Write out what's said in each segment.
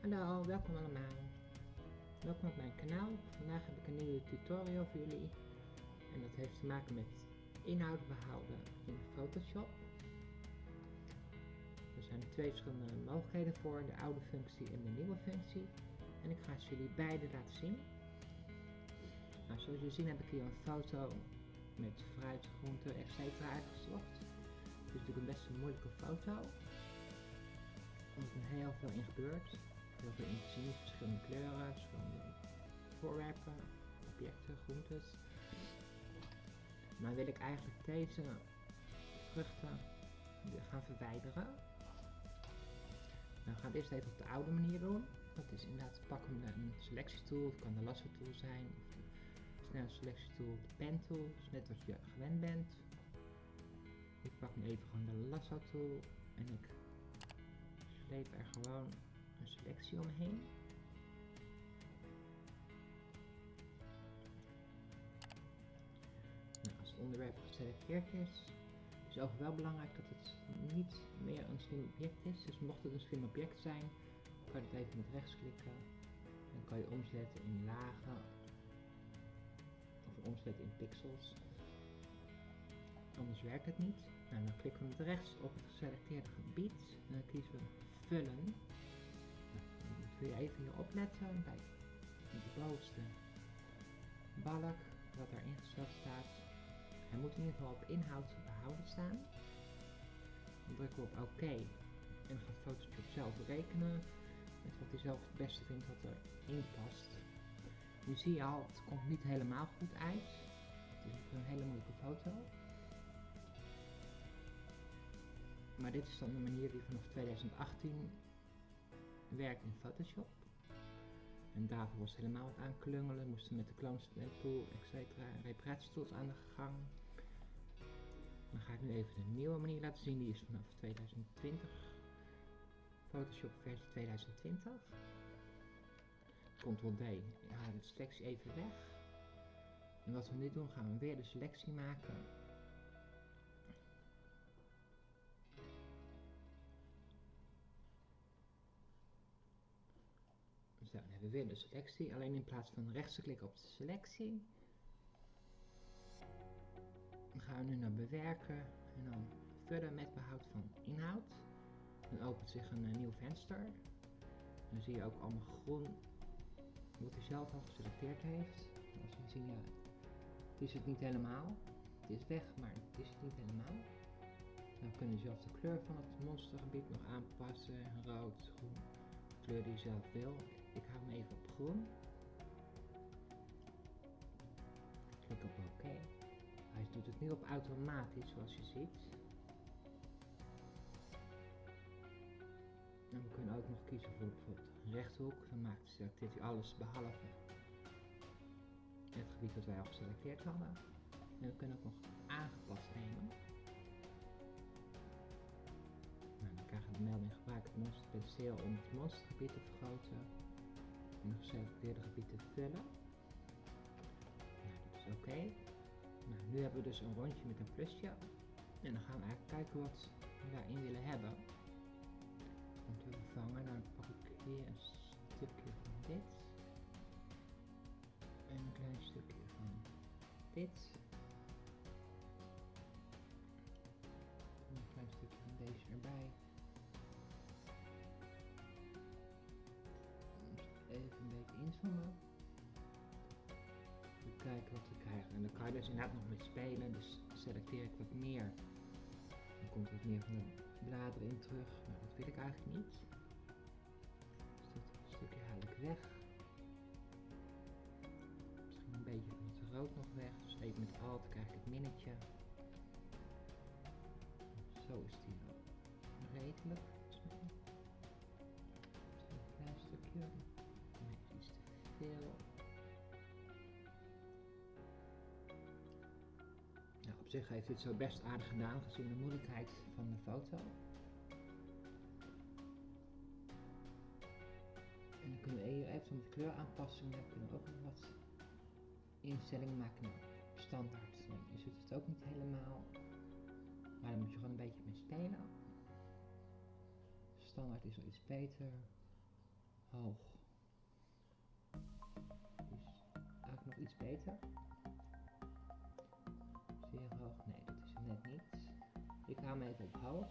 Hallo, welkom allemaal. Welkom op mijn kanaal. Vandaag heb ik een nieuwe tutorial voor jullie. En dat heeft te maken met inhoud behouden in Photoshop. Er zijn twee verschillende mogelijkheden voor, de oude functie en de nieuwe functie. En ik ga ze jullie beide laten zien. Nou, zoals jullie zien heb ik hier een foto met fruit, groenten, etc. uitgezocht. Het is natuurlijk een best een moeilijke foto. Omdat er heel veel in gebeurt. Heel veel in te zien, verschillende kleuren, verschillende voorwerpen, objecten, groentes. Maar wil ik eigenlijk deze vruchten gaan verwijderen. Nou, we gaan het eerst even op de oude manier doen. Dat is inderdaad pakken we een selectietool, het kan de lasso tool zijn, of de snelle selectietool, de pen tool, dus net wat je gewend bent. Ik pak nu even gewoon de lasso tool en ik sleep er gewoon een selectie omheen. Nou, als het onderwerp geselecteerd is het ook wel belangrijk dat het niet meer een slim object is. Dus mocht het een slim object zijn, kan je het even met rechts klikken. Dan kan je omzetten in lagen of omzetten in pixels. Anders werkt het niet. Nou, dan klikken we met rechts op het geselecteerde gebied en dan kiezen we vullen. Nou, dan moet je even hier opletten bij de bovenste balk wat er ingesteld staat. Hij moet in ieder geval op inhoud behouden staan. Dan drukken we op OK en dan gaat Photoshop zelf berekenen met wat hij zelf het beste vindt wat erin past. Nu zie je al, het komt niet helemaal goed uit. Het is een hele moeilijke foto. Maar dit is dan de manier die vanaf 2018 werkt in Photoshop. En daarvoor was helemaal wat aanklungelen, moesten met de clone tool, etc. reparatietools aan de gang. Dan ga ik nu even de nieuwe manier laten zien, die is vanaf 2020. Photoshop versie 2020. Ctrl-D, ik haal de selectie even weg. En wat we nu doen, gaan we weer de selectie maken. Zo, dan hebben we weer de selectie, alleen in plaats van rechts te klikken op de selectie, dan gaan we nu naar bewerken en dan verder met behoud van inhoud. Dan opent zich een nieuw venster. Dan zie je ook allemaal groen wat hij zelf al geselecteerd heeft. Als je ziet, ja, het is het niet helemaal. Het is weg, maar het is het niet helemaal. Dan kun je zelf de kleur van het monstergebied nog aanpassen. Rood, groen, de kleur die je zelf wil. Ik hou hem even op groen. Klik op OK. Hij doet het nu op automatisch zoals je ziet. En we kunnen ook nog kiezen voor bijvoorbeeld rechthoek. Dan selecteert hij alles behalve het gebied dat wij al geselecteerd hadden. En we kunnen ook nog aangepast nemen. Nou, dan krijgen we de melding gebruik het monsterpenseel om het monstergebied te vergroten en het geselecteerde gebied te vullen. Nou, dat is oké. Nou, nu hebben we dus een rondje met een plusje. En dan gaan we eigenlijk kijken wat we daarin willen hebben. Om te vervangen, dan pak ik hier een stukje van dit. En een klein stukje van dit. En een klein stukje van deze erbij. Even een beetje inzoomen. Even kijken wat we krijgen. En dan kan je dus inderdaad nog mee spelen. Dus selecteer ik wat meer. Dan komt er wat meer van de bladeren in terug. Nou, dat wil ik eigenlijk niet. Dus dat stukje haal ik weg. Misschien een beetje van het rood nog weg. Dus even met Alt krijg ik het minnetje. Zo is die wel redelijk. Een klein stukje. Nee, iets te veel. Nou, op zich heeft dit zo best aardig gedaan gezien de moeilijkheid van de foto. En dan kunnen we hier even met kleuraanpassingen kunnen we ook nog wat instellingen maken. Nou, standaard dan is het ook niet helemaal, maar dan moet je gewoon een beetje mee spelen. Standaard is wel iets beter. hoog. Dus eigenlijk nog iets beter. Zeer hoog, nee, dat is hem net niet. Ik hou hem even op hoog.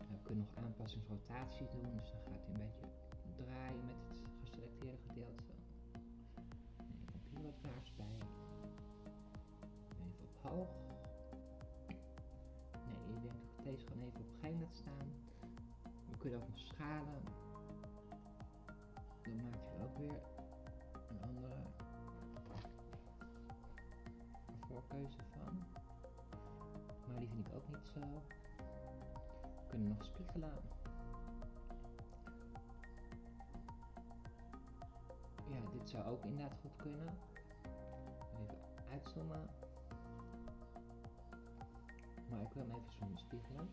We kunnen nog aanpassingsrotatie doen, dus dan gaat hij een beetje draaien met het geselecteerde gedeelte. Nee, ik heb hier wat raars bij. Even op hoog. Nee, ik denk dat ik deze gewoon even op geen laat staan. We kunnen ook nog schalen. Dan maak je er ook weer een andere voorkeuze van. Maar die vind ik ook niet zo. We kunnen nog spiegelen. Ja, dit zou ook inderdaad goed kunnen. Even uitzoomen. Maar ik wil hem even zonder spiegelen.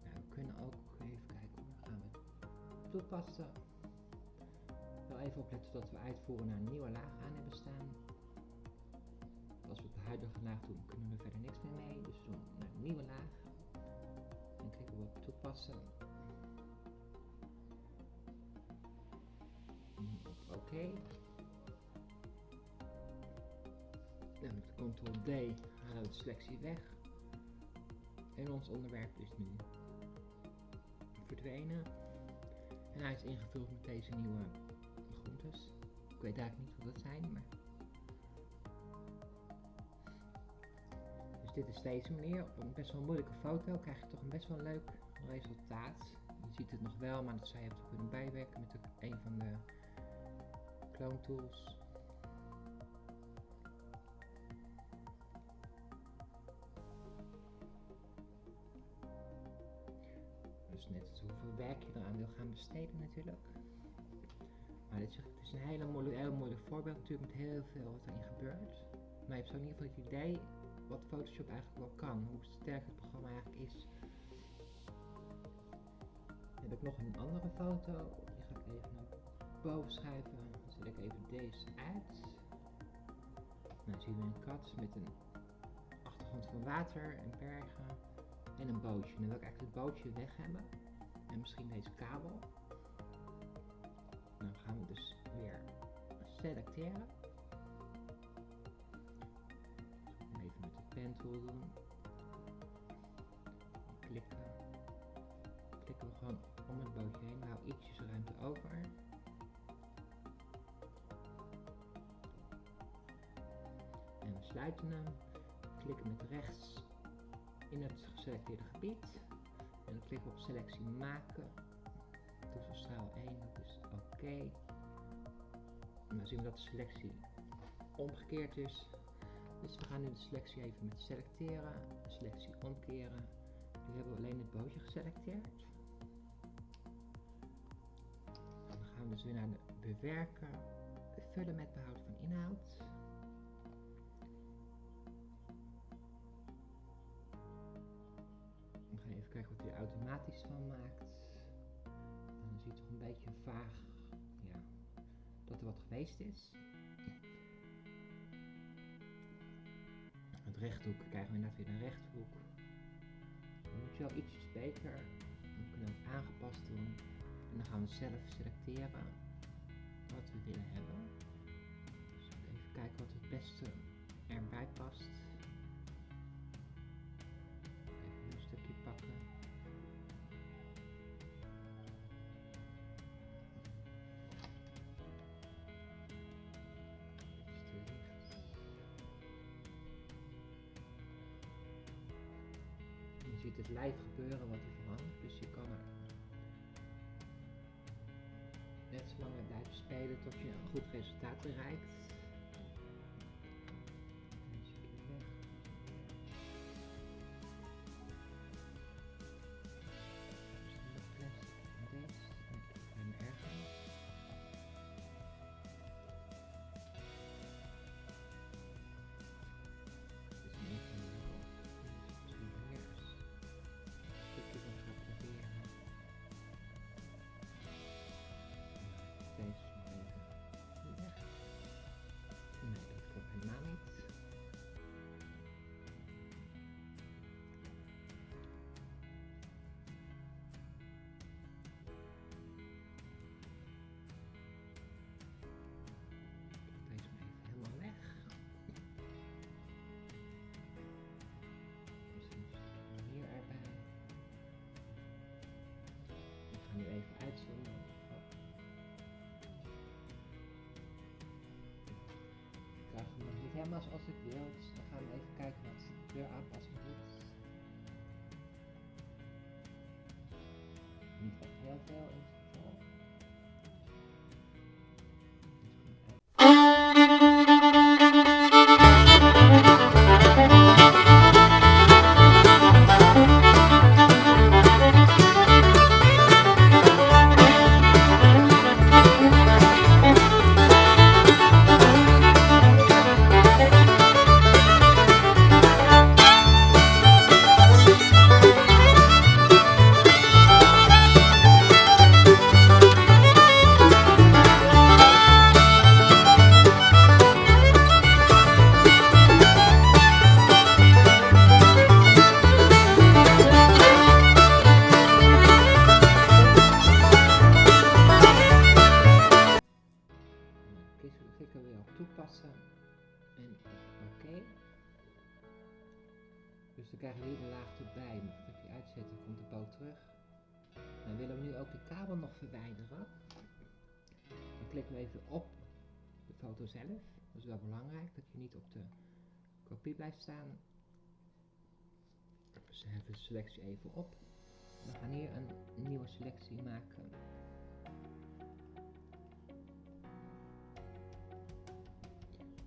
Nou, we kunnen ook even kijken hoe gaan we toepassen. Wel even opletten dat we uitvoeren naar een nieuwe laag aan hebben staan. Als we op de huidige laag doen, kunnen we er verder niks meer mee. Dus we doen naar een nieuwe laag. En klikken we op toepassen. Oké. Dan met Ctrl-D halen we de selectie weg. En ons onderwerp is nu verdwenen. En hij is ingevuld met deze nieuwe groentes. Ik weet eigenlijk niet wat dat zijn, maar... Dus dit is deze manier. Op een best wel moeilijke foto krijg je toch een best wel leuk resultaat. Je ziet het nog wel, maar dat zou je even kunnen bijwerken met een van de clone tools. Dus net hoeveel werk je eraan wil gaan besteden natuurlijk. Maar dit is een heel moeilijk voorbeeld natuurlijk met heel veel wat erin gebeurt. Maar je hebt zo in ieder geval het idee wat Photoshop eigenlijk wel kan, hoe sterk het programma eigenlijk is. Dan heb ik nog een andere foto, die ga ik even naar boven schuiven. Dan zet ik even deze uit. Nou zien we een kat met een achtergrond van water en bergen en een bootje. Dan wil ik eigenlijk het bootje weg hebben en misschien deze kabel. Dan gaan we dus weer selecteren. Even met de pen tool doen. Klikken. Klikken we gewoon om het bootje heen. We houden ietsjes ruimte over. En we sluiten hem. Klikken met rechts in het geselecteerde gebied. En dan klikken we op selectie maken. Toetsenstraal 1, dat is oké. En dan zien we dat de selectie omgekeerd is. Dus we gaan nu de selectie even met selecteren, selectie omkeren. Nu hebben we alleen het bootje geselecteerd. En dan gaan we dus weer naar de bewerken, vullen met behoud van inhoud. We gaan even kijken wat hij er automatisch van maakt. En dan zie je toch een beetje vaag, ja, dat er wat geweest is. Het rechthoek krijgen we inderdaad weer een rechthoek. Dan moet je wel ietsjes beter. Dan kunnen we het aangepast doen. En dan gaan we zelf selecteren wat we willen hebben. Dus even kijken wat het beste erbij past. Even een stukje pakken. Je ziet het live gebeuren wat er verandert, dus je kan er net zo lang mee blijven spelen tot je een goed resultaat bereikt. Een stukje weg. Dus de plastic en deze, en ik ga hem ergens. Dit is een ingewikkeld. Deze nog even weg. ga nu even uitzoomen. Ik krijg hem nog niet helemaal zoals ik wil, dus dan gaan we even kijken wat de kleuraanpassing doet. Niet echt heel veel in het geval. Klikken we weer op toepassen en oké. Dus dan krijgen we hier de laag erbij. Mocht ik die uitzetten, komt de boot terug. Dan willen we nu ook de kabel nog verwijderen. Dan klikken we even op de foto zelf. Dat is wel belangrijk, dat je niet op de kopie blijft staan. Dus heffen de selectie even op. We gaan hier een nieuwe selectie maken.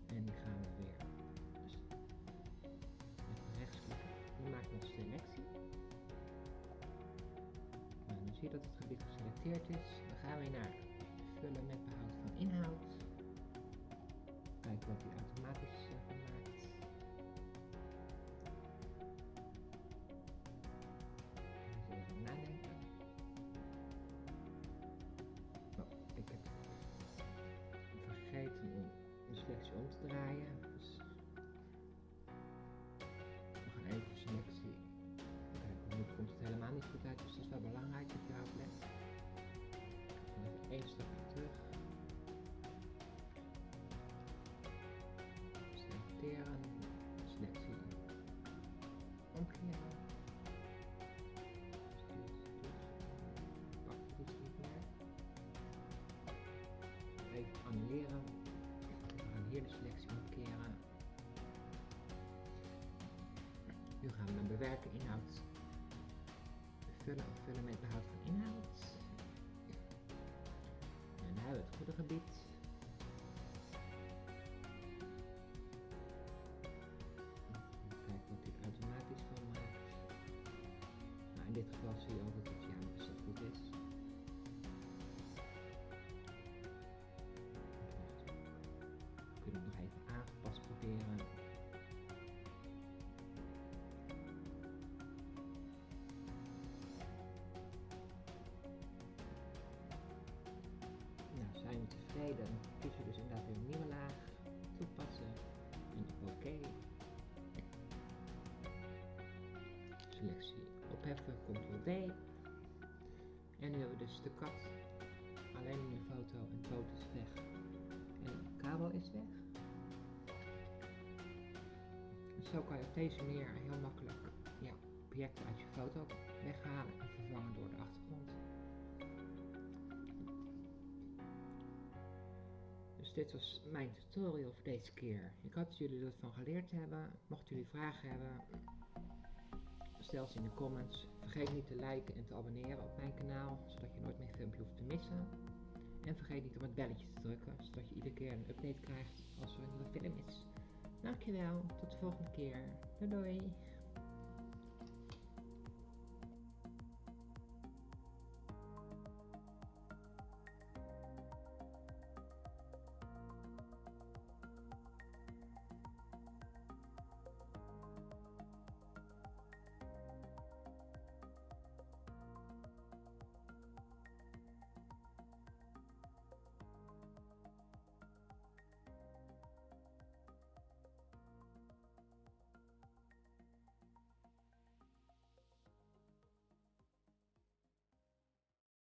En die gaan we weer dus even rechtsklikken. We maken een selectie. Nou, dan zie je dat het gebied geselecteerd is. Dan gaan we naar vullen met behoud van inhoud. Kijken wat hij automatisch maakt. Even nadenken. Oh, ik heb vergeten om de selectie om te draaien. Dus we gaan even de selectie. Kijk, nu komt het helemaal niet goed uit, dus dat is wel belangrijk dat je daarop let. Even één stapje terug. Selecteren, selectie omkeren. Pak het iets niet meer. Even annuleren. We gaan hier de selectie omkeren. Nu gaan we naar bewerken inhoud. Vullen met behoud van inhoud. En dan hebben we het goede gebied. Kijken wat hij er automatisch van maakt. Nou, in dit geval zie je ook dat het dus dat goed is. We kunnen het nog even aangepast proberen. Zijn we tevreden, kiezen we dus inderdaad weer een nieuwe laag, toepassen en oké. Selectie opheffen, Ctrl-D. En nu hebben we dus de kat alleen in de foto en de boot is weg. En de kabel is weg. Dus zo kan je op deze manier heel makkelijk objecten uit je foto weghalen en vervangen door de achtergrond. Dus dit was mijn tutorial voor deze keer. Ik hoop dat jullie er wat van geleerd hebben. Mochten jullie vragen hebben, stel ze in de comments. Vergeet niet te liken en te abonneren op mijn kanaal, zodat je nooit meer een filmpje hoeft te missen. En vergeet niet om het belletje te drukken, zodat je iedere keer een update krijgt als er een nieuwe film is. Dankjewel, tot de volgende keer. Doei doei!